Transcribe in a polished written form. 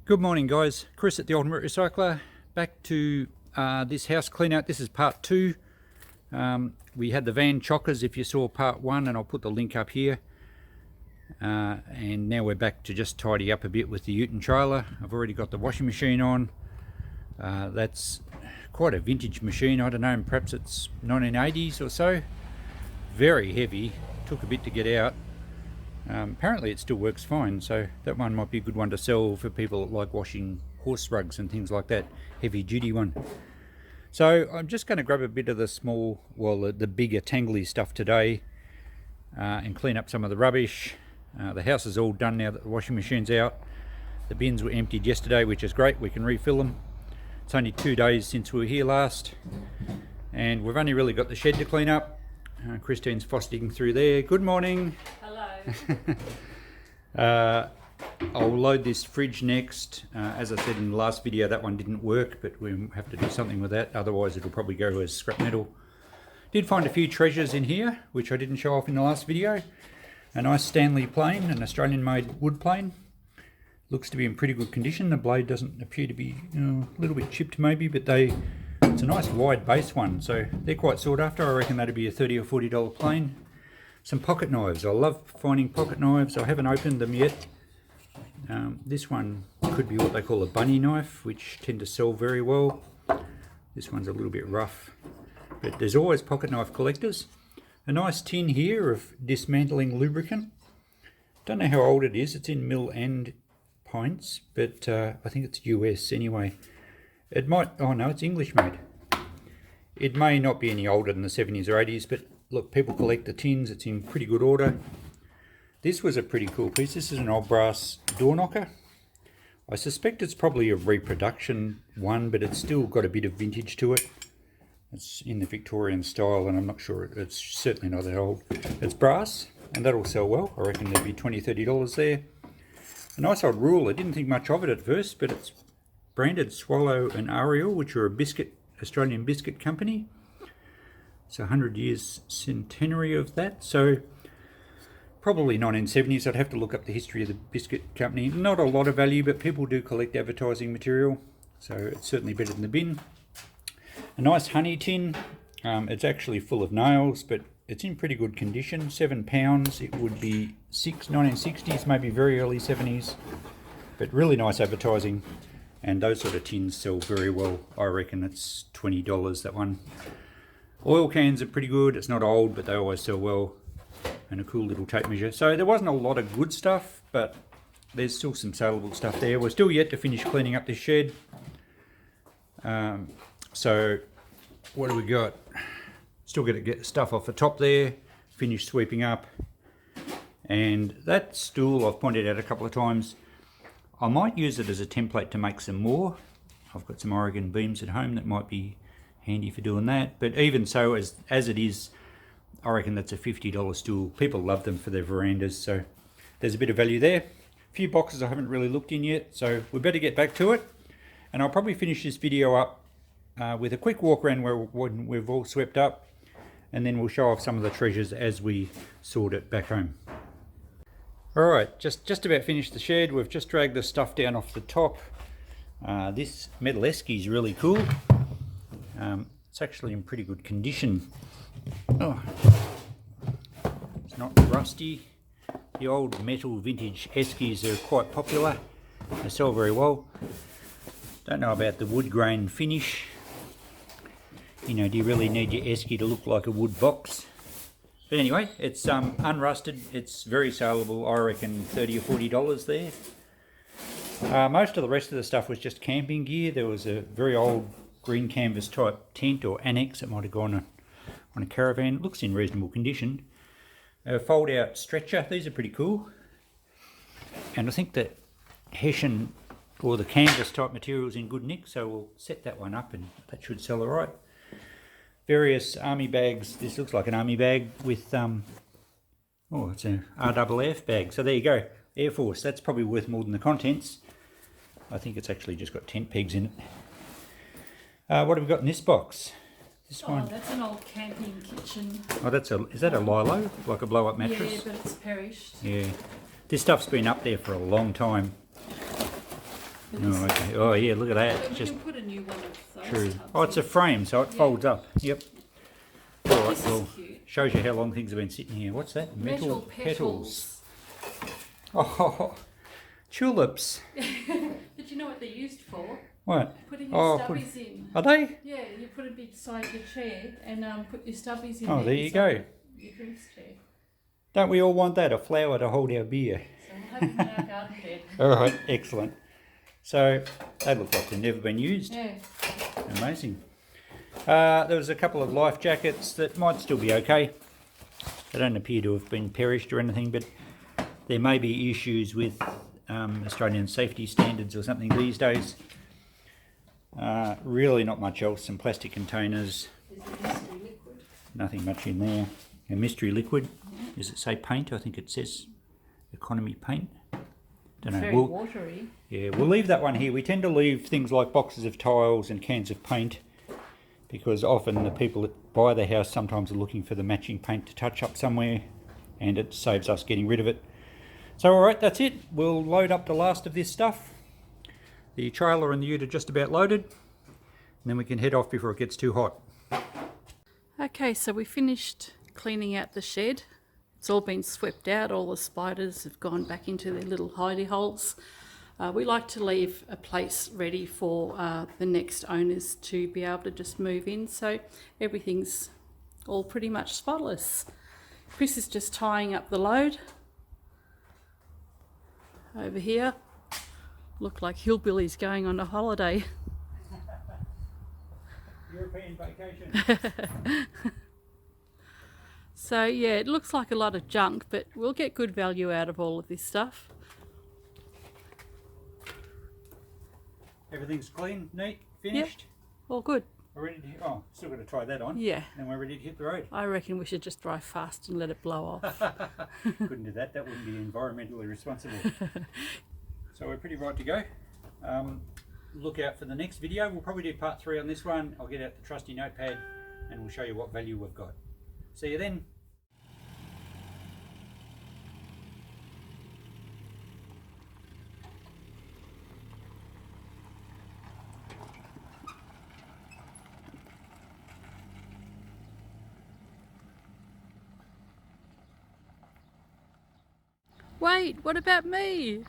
Good morning guys, Chris at the Ultimate Recycler, back to this house clean out. This is part 2. We had the van chockers if you saw part 1, and I'll put the link up here. And now we're back to just tidy up a bit with the ute trailer. I've already got the washing machine on. That's quite a vintage machine, I don't know, perhaps it's 1980s or so. Very heavy, took a bit to get out. Apparently it still works fine, so that one might be a good one to sell for people that like washing horse rugs and things like that, heavy duty one. So I'm just going to grab a bit of the small, well the bigger tangly stuff today and clean up some of the rubbish. The house is all done now that the washing machine's out. The bins were emptied yesterday, which is great, we can refill them. It's only 2 days since we were here last, and we've only really got the shed to clean up. Christine's fossing through there. Good morning. I'll load this fridge next. As I said in the last video, that one didn't work, but we have to do something with that, otherwise it'll probably go as scrap metal. Did find a few treasures in here which I didn't show off in the last video. A nice Stanley plane, an Australian made wood plane. Looks to be in pretty good condition. The blade doesn't appear to be a little bit chipped maybe, but it's a nice wide base one, so they're quite sought after. I reckon that'd be a $30 or $40 plane. Some pocket knives. I love finding pocket knives. I haven't opened them yet. This one could be what they call a bunny knife, which tend to sell very well. This one's a little bit rough, but there's always pocket knife collectors. A nice tin here of dismantling lubricant. Don't know how old it is. It's in mil and pints, but I think it's US anyway. It might, oh no, it's English made. It may not be any older than the 70s or 80s, but look, people collect the tins. It's in pretty good order. This was a pretty cool piece. This is an old brass door knocker. I suspect it's probably a reproduction one, but it's still got a bit of vintage to it. It's in the Victorian style, and I'm not sure, it's certainly not that old. It's brass, and that'll sell well. I reckon there'd be $20, $30 there. A nice old ruler. I didn't think much of it at first, but it's branded Swallow and Ariel, which are a Australian biscuit company. It's 100 years centenary of that, so probably 1970s. I'd have to look up the history of the biscuit company. Not a lot of value, but people do collect advertising material, so it's certainly better than the bin. A nice honey tin. It's actually full of nails, but it's in pretty good condition. £7. It would be 1960s, maybe very early 70s, but really nice advertising. And those sort of tins sell very well. I reckon it's $20, that one. Oil cans are pretty good. It's not old, but they always sell well. And a cool little tape measure. So there wasn't a lot of good stuff, but there's still some saleable stuff there. We're still yet to finish cleaning up this shed. So what do we got? Still got to get stuff off the top there, finish sweeping up. And that stool I've pointed out a couple of times. I might use it as a template to make some more. I've got some Oregon beams at home that might be handy for doing that. But even so, as it is, I reckon that's a $50 stool. People love them for their verandas, so there's a bit of value there. A few boxes I haven't really looked in yet, so we better get back to it. And I'll probably finish this video up with a quick walk around when we've all swept up, and then we'll show off some of the treasures as we sort it back home. Alright, just about finished the shed. We've just dragged the stuff down off the top. This metal esky is really cool. It's actually in pretty good condition. Oh, it's not rusty. The old metal vintage eskies are quite popular. They sell very well. Don't know about the wood grain finish. You know, do you really need your esky to look like a wood box? But anyway, it's unrusted. It's very saleable. I reckon $30 or $40 there. Most of the rest of the stuff was just camping gear. There was a very old green canvas type tent or annex that might have gone on a caravan. It looks in reasonable condition. A fold out stretcher. These are pretty cool. And I think that Hessian or the canvas type material is in good nick, so we'll set that one up and that should sell all right. Various army bags. This looks like an army bag with oh, it's an RAAF bag. So there you go, Air Force. That's probably worth more than the contents. I think it's actually just got tent pegs in it. What have we got in this box? This one. That's an old camping kitchen. Oh, is that a Lilo? Like a blow up mattress? Yeah, but it's perished. Yeah. This stuff's been up there for a long time. Oh, okay. Oh, yeah, look at that. But we Just can put a new one of those true. tubs Oh, it's a in. frame, so it folds up. Yep. All right, This is well, cute. shows you how long things have been sitting here. What's that? Metal petals. Oh, tulips. But you know what they're used for? What? Putting your Oh, stubbies in. are they? Yeah, you put it beside your chair and put your stubbies in Oh, there you go. your drinks chair. Don't we all want that? A flower to hold our beer. So we'll have them in our garden bed. All right, excellent. So they look like they've never been used. Yeah. Amazing. There was a couple of life jackets that might still be okay. They don't appear to have been perished or anything, but there may be issues with Australian safety standards or something these days. Really not much else. Some plastic containers. There's a mystery liquid. Nothing much in there. A mystery liquid. Does it say paint? I think it says economy paint. Don't know. Very watery. Yeah, we'll leave that one here. We tend to leave things like boxes of tiles and cans of paint because often the people that buy the house sometimes are looking for the matching paint to touch up somewhere, and it saves us getting rid of it. So alright, that's it. We'll load up the last of this stuff. The trailer and the ute are just about loaded, and then we can head off before it gets too hot. Okay, so we finished cleaning out the shed. It's all been swept out. All the spiders have gone back into their little hidey holes. We like to leave a place ready for the next owners to be able to just move in, so everything's all pretty much spotless. Chris is just tying up the load over here. Look like hillbillies going on a holiday. European vacation. So yeah, it looks like a lot of junk, but we'll get good value out of all of this stuff. Everything's clean, neat, finished. All good. We're ready to hit, oh, still got to try that on. Yeah. Then we're ready to hit the road. I reckon we should just drive fast and let it blow off. Couldn't do that. That wouldn't be environmentally responsible. So we're pretty right to go. Look out for the next video. We'll probably do part 3 on this one. I'll get out the trusty notepad and we'll show you what value we've got. See you then. Wait, what about me?